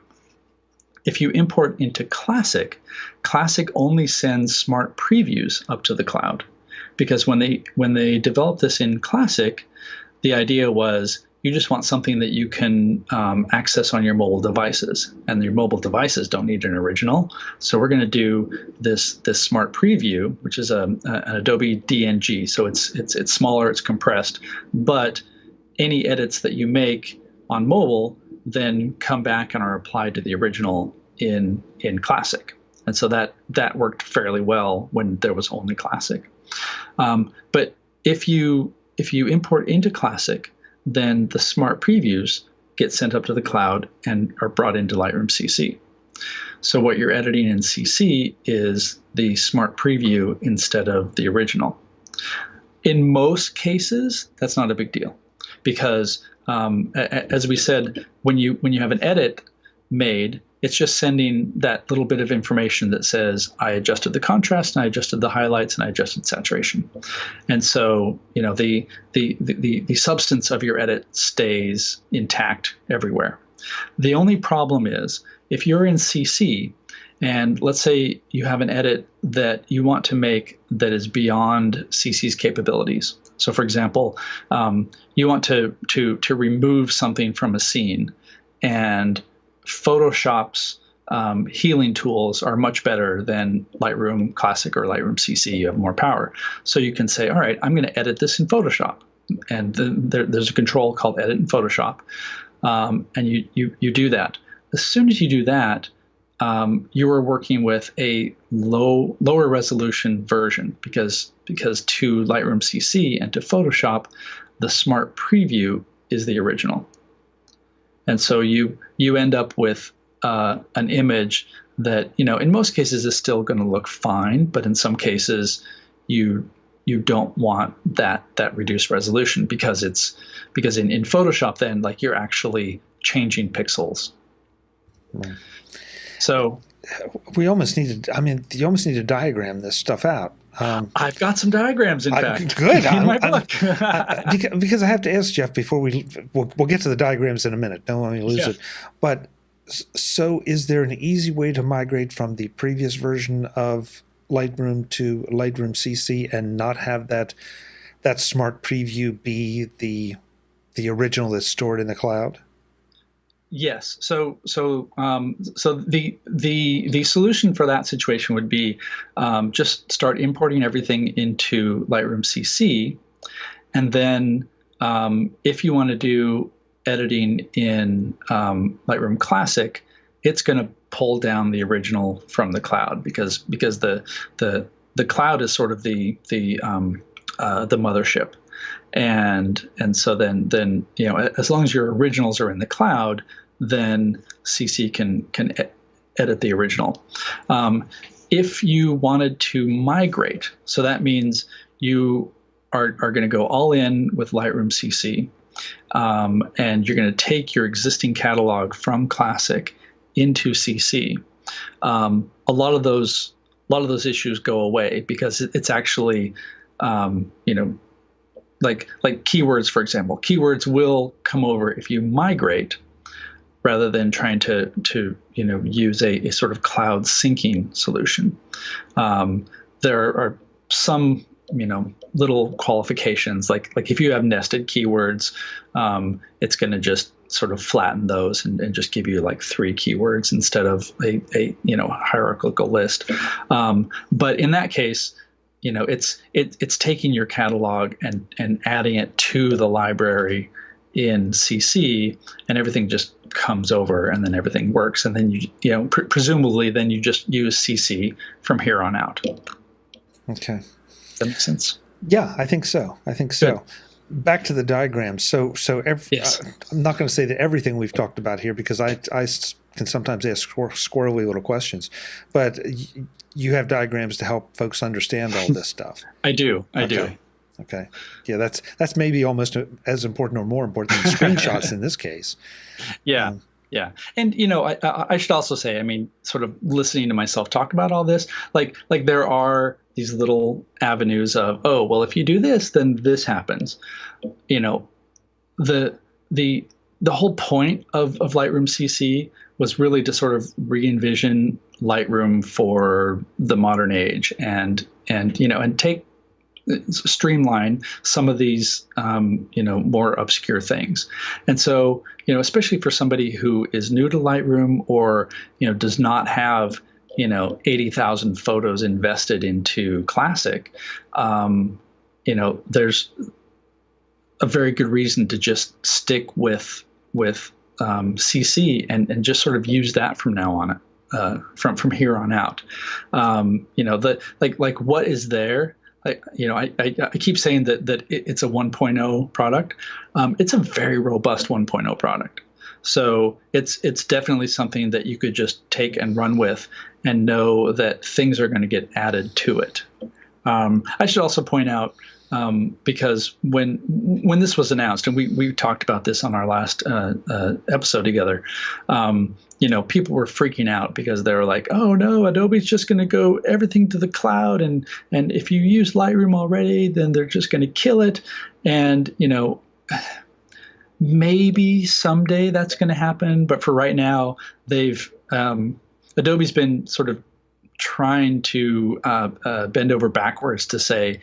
If you import into Classic, Classic only sends smart previews up to the cloud, because when they developed this in Classic, the idea was you just want something that you can access on your mobile devices, and your mobile devices don't need an original. So we're going to do this smart preview, which is an Adobe DNG. So it's smaller, it's compressed, but any edits that you make on mobile then come back and are applied to the original in Classic. And so that worked fairly well when there was only Classic. But if you import into Classic, then the smart previews get sent up to the cloud and are brought into Lightroom CC. So what you're editing in CC is the smart preview instead of the original. In most cases, that's not a big deal, because as we said, when you have an edit made, it's just sending that little bit of information that says, I adjusted the contrast, and I adjusted the highlights, and I adjusted saturation. And so, the substance of your edit stays intact everywhere. The only problem is if you're in CC, and let's say you have an edit that you want to make that is beyond CC's capabilities. So, for example, you want to remove something from a scene, and Photoshop's healing tools are much better than Lightroom Classic or Lightroom CC. You have more power. So you can say, all right, I'm going to edit this in Photoshop. And there's a control called Edit in Photoshop. And you do that. As soon as you do that, you are working with a lower resolution version because to Lightroom CC and to Photoshop, the Smart Preview is the original. And so you end up with an image that, in most cases is still going to look fine, but in some cases you don't want that reduced resolution because in Photoshop then, like, you're actually changing pixels. Right. So you almost need to diagram this stuff out. I've got some diagrams, in fact. Good. In my book. Because I have to ask Jeff before we'll get to the diagrams in a minute. Don't let me lose it. But so is there an easy way to migrate from the previous version of Lightroom to Lightroom CC and not have that Smart Preview be the original that's stored in the cloud? Yes. So the solution for that situation would be just start importing everything into Lightroom CC, and then if you want to do editing in Lightroom Classic, it's going to pull down the original from the cloud because the cloud is sort of the mothership. And so then as long as your originals are in the cloud, then CC can edit the original. If you wanted to migrate, so that means you are going to go all in with Lightroom CC, and you're going to take your existing catalog from Classic into CC. A lot of those issues go away because it's actually like keywords, for example. Keywords will come over if you migrate, rather than trying to use a sort of cloud syncing solution. There are some little qualifications, like if you have nested keywords, it's going to just sort of flatten those and just give you like 3 keywords instead of a hierarchical list. But in that case, it's taking your catalog and adding it to the library in CC, and everything just comes over, and then everything works, and then presumably then you just use CC from here on out. Okay. Does that make sense? Yeah, I think so. Good. Back to the diagrams. So Yes. I'm not going to say that everything we've talked about here, because I can sometimes ask squirrely little questions, but you have diagrams to help folks understand all this stuff. I do. Okay. Yeah, that's maybe almost as important or more important than screenshots in this case. Yeah. Yeah. And, I should also say, sort of listening to myself talk about all this, like there are these little avenues of, oh, well, if you do this, then this happens. The whole point of Lightroom CC was really to sort of re-envision Lightroom for the modern age and streamline some of these more obscure things. And so especially for somebody who is new to Lightroom or does not have 80,000 photos invested into Classic, there's a very good reason to just stick with CC and just sort of use that from now on, from here on out. What is there? I keep saying that it's a 1.0 product. It's a very robust 1.0 product. So it's definitely something that you could just take and run with and know that things are going to get added to it. I should also point out, because when this was announced, and we talked about this on our last episode together, people were freaking out because they were like, oh no, Adobe's just going to go everything to the cloud. And if you use Lightroom already, then they're just going to kill it. And, maybe someday that's going to happen. But for right now, Adobe's been sort of trying to bend over backwards to say,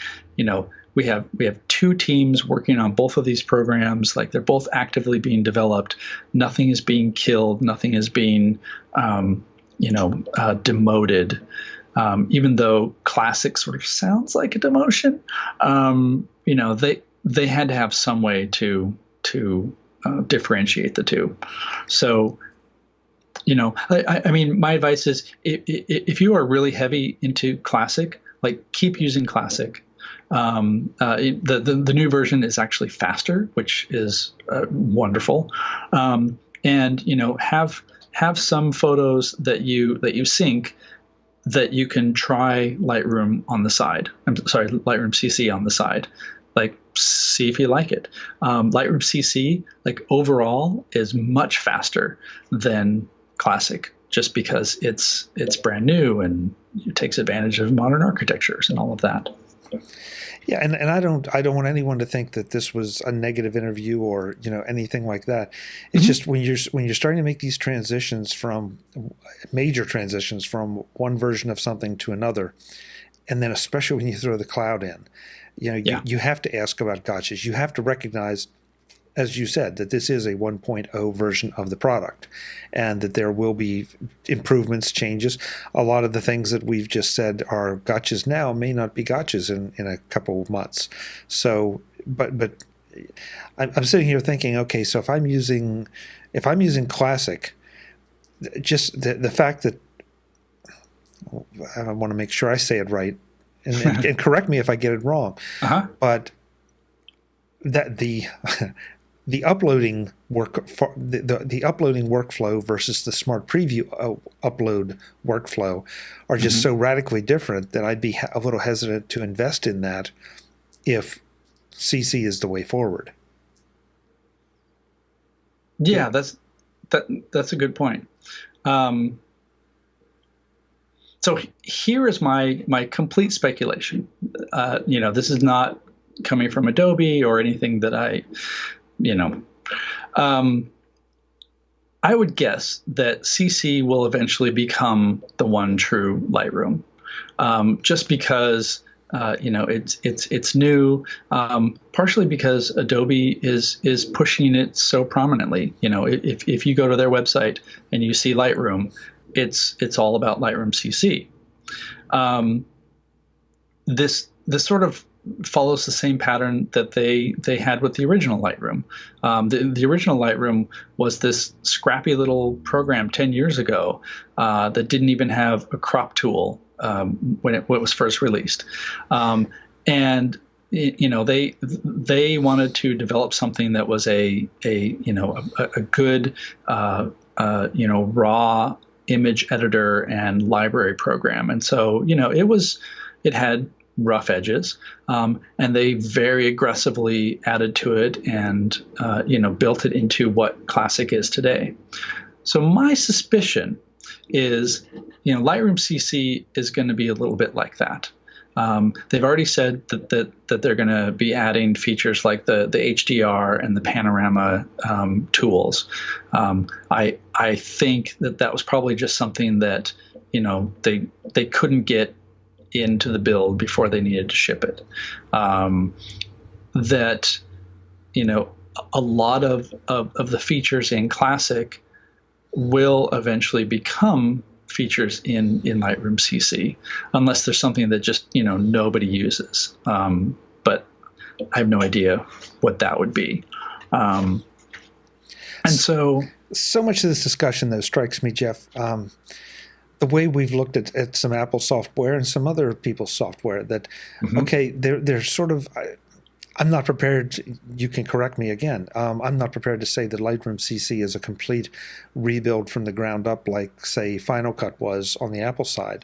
we have two teams working on both of these programs. Like, they're both actively being developed. Nothing is being killed. Nothing is being, demoted. Even though Classic sort of sounds like a demotion, they had to have some way to differentiate the two. So, I mean, my advice is if you are really heavy into Classic, like, keep using Classic. The new version is actually faster, which is wonderful. And have some photos that you sync that you can try Lightroom on the side. Lightroom CC on the side. Like, see if you like it. Lightroom CC, like, overall is much faster than Classic, just because it's brand new and it takes advantage of modern architectures and all of that. Yeah, and I don't want anyone to think that this was a negative interview or anything like that. It's just when you're starting to make these major transitions from one version of something to another, and then especially when you throw the cloud in, you have to ask about gotchas. You have to recognize, as you said, that this is a 1.0 version of the product and that there will be improvements, changes. A lot of the things that we've just said are gotchas now may not be gotchas in a couple of months. So, but I'm sitting here thinking, okay, so if I'm using Classic, just the fact that I want to make sure I say it right, and correct me if I get it wrong, but that the uploading the uploading workflow versus the Smart Preview upload workflow are just so radically different that I'd be a little hesitant to invest in that if CC is the way forward. Yeah, that's a good point. So here is my complete speculation. This is not coming from Adobe or anything that I would guess that CC will eventually become the one true Lightroom, just because it's new, partially because Adobe is pushing it so prominently. If you go to their website and you see Lightroom, it's all about Lightroom CC. This sort of follows the same pattern that they had with the original Lightroom. The original Lightroom was this scrappy little program 10 years ago that didn't even have a crop tool when it was first released, and they wanted to develop something that was a good raw image editor and library program. And so it had rough edges, and they very aggressively added to it and built it into what Classic is today. So my suspicion is Lightroom CC is going to be a little bit like that. They've already said that they're going to be adding features like the HDR and the panorama tools. I think that was probably just something that they couldn't get into the build before they needed to ship it. That a lot of the features in Classic will eventually become features in Lightroom CC, unless there's something that just nobody uses. But I have no idea what that would be. And so much of this discussion, though, strikes me, Jeff, the way we've looked at some Apple software and some other people's software, that okay, they're sort of. I'm not prepared. You can correct me again. I'm not prepared to say that Lightroom CC is a complete rebuild from the ground up, like, say, Final Cut was on the Apple side.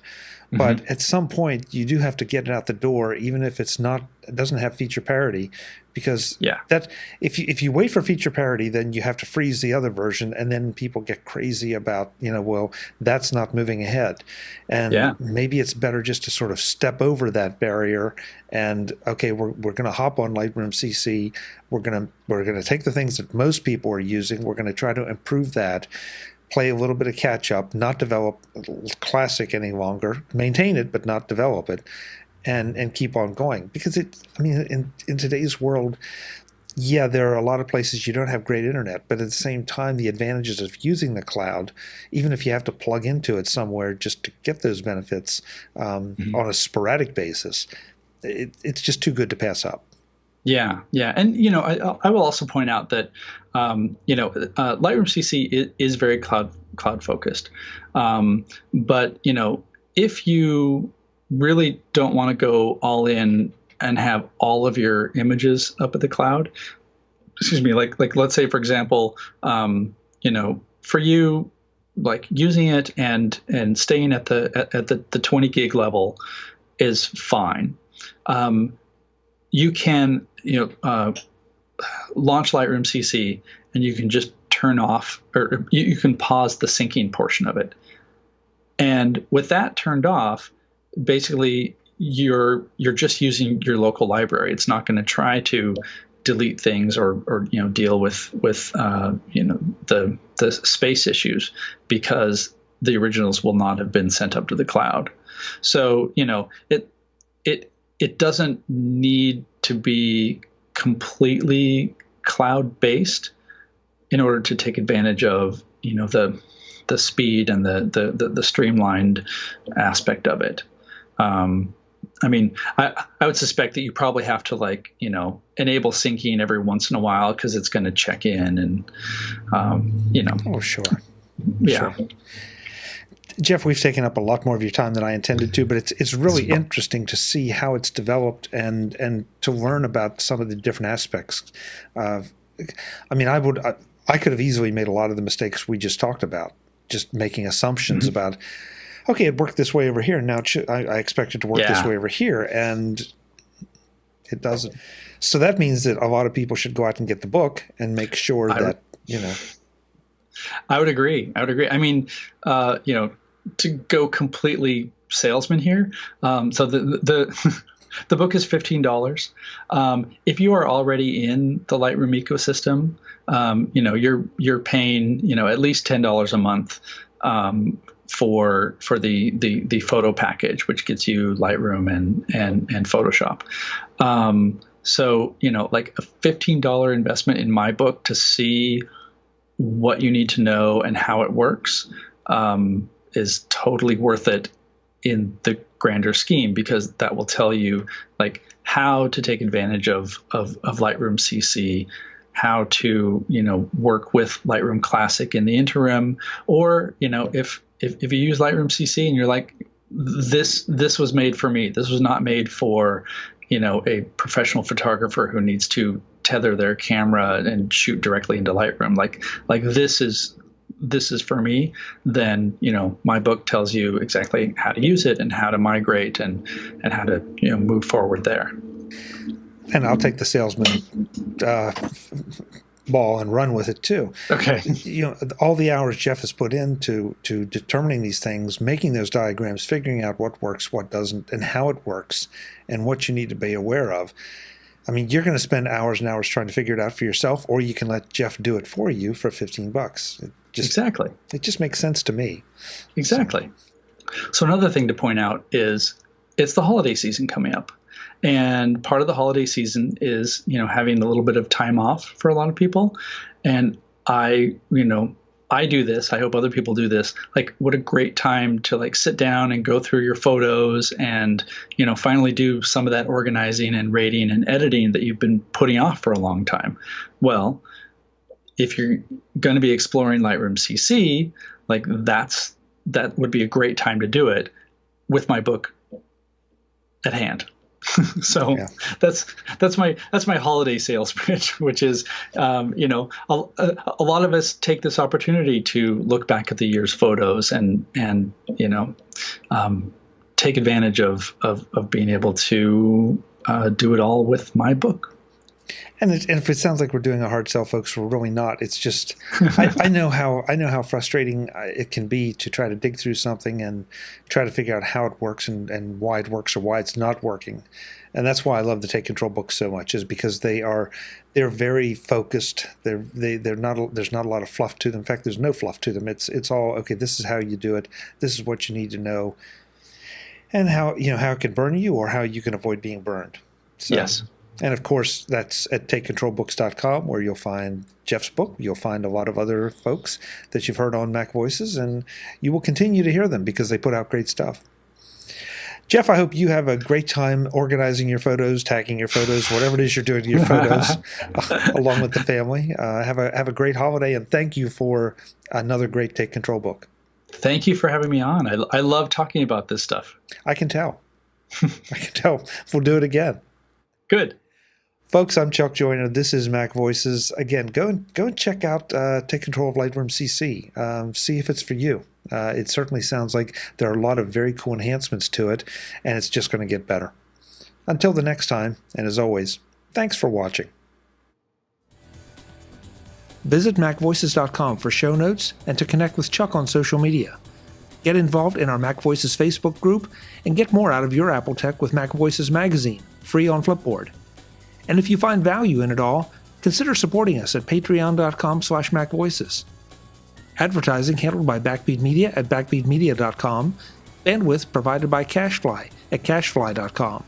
But at some point, you do have to get it out the door, even if it's not doesn't have feature parity, because Yeah. that if you wait for feature parity, then you have to freeze the other version, and then people get crazy about, well, that's not moving ahead. And Yeah. maybe it's better just to sort of step over that barrier and, okay, we're going to hop on Lightroom CC. We're going to take the things that most people are using. We're going to try to improve that, play a little bit of catch up, not develop Classic any longer, maintain it, but not develop it. And keep on going, because in today's world, yeah, there are a lot of places you don't have great internet, but at the same time, the advantages of using the cloud, even if you have to plug into it somewhere just to get those benefits on a sporadic basis, it's just too good to pass up. Yeah, yeah, and I will also point out that Lightroom CC is very cloud focused, but if you really don't want to go all in and have all of your images up at the cloud, like let's say, for example, for you, like using it and staying at the 20 gig level is fine. You can launch Lightroom CC, and you can just turn off, or you can pause the syncing portion of it, and with that turned off, basically you're just using your local library. It's not going to try to delete things or deal with the space issues, because the originals will not have been sent up to the cloud. So it doesn't need to be completely cloud based in order to take advantage of the speed and the streamlined aspect of it. I would suspect that you probably have to enable syncing every once in a while, because it's going to check in and Oh, sure. Yeah. Sure. Jeff, we've taken up a lot more of your time than I intended to, but it's really interesting to see how it's developed and to learn about some of the different aspects. I could have easily made a lot of the mistakes we just talked about, just making assumptions about, okay, it worked this way over here. Now I expect it to work this way over here, and it doesn't. So that means that a lot of people should go out and get the book and make sure that. I would agree. To go completely salesman here. So the book is $15. If you are already in the Lightroom ecosystem, you're paying at least $10 a month for the photo package, which gets you Lightroom and Photoshop. So like a $15 investment in my book to see what you need to know and how it works is totally worth it in the grander scheme, because that will tell you how to take advantage of Lightroom CC, how to work with Lightroom Classic in the interim, or if you use Lightroom CC and you're like, this was made for me, this was not made for a professional photographer who needs to tether their camera and shoot directly into Lightroom, like this is for me, then my book tells you exactly how to use it and how to migrate and how to move forward there. And I'll take the salesman ball and run with it too. Okay. All the hours Jeff has put into determining these things, making those diagrams, figuring out what works, what doesn't, and how it works, and what you need to be aware of. You're going to spend hours and hours trying to figure it out for yourself, or you can let Jeff do it for you for $15. Exactly. It just makes sense to me. Exactly. So another thing to point out is it's the holiday season coming up. And part of the holiday season is, having a little bit of time off for a lot of people. And I do this. I hope other people do this. What a great time to sit down and go through your photos and, finally do some of that organizing and rating and editing that you've been putting off for a long time. Well, if you're going to be exploring Lightroom CC, that would be a great time to do it with my book at hand. So yeah. that's my holiday sales pitch, which is a lot of us take this opportunity to look back at the year's photos and take advantage of being able to do it all with my book. And if it sounds like we're doing a hard sell, folks, we're really not. It's just I know how frustrating it can be to try to dig through something and try to figure out how it works and why it works or why it's not working. And that's why I love the Take Control books so much, is because they're very focused. They're not, there's not a lot of fluff to them. In fact, there's no fluff to them. It's all okay. This is how you do it. This is what you need to know, and how it can burn you or how you can avoid being burned. So, yes. And of course, that's at takecontrolbooks.com, where you'll find Jeff's book. You'll find a lot of other folks that you've heard on MacVoices, and you will continue to hear them because they put out great stuff. Jeff, I hope you have a great time organizing your photos, tagging your photos, whatever it is you're doing to your photos, along with the family. Have a great holiday, and thank you for another great Take Control book. Thank you for having me on. I love talking about this stuff. I can tell. I can tell. We'll do it again. Good. Folks, I'm Chuck Joyner. This is MacVoices. Again, go and check out Take Control of Lightroom CC. See if it's for you. It certainly sounds like there are a lot of very cool enhancements to it, and it's just going to get better. Until the next time, and as always, thanks for watching. Visit MacVoices.com for show notes and to connect with Chuck on social media. Get involved in our MacVoices Facebook group and get more out of your Apple tech with MacVoices Magazine, free on Flipboard. And if you find value in it all, consider supporting us at patreon.com/MacVoices. Advertising handled by Backbeat Media at backbeatmedia.com. Bandwidth provided by CashFly at cashfly.com.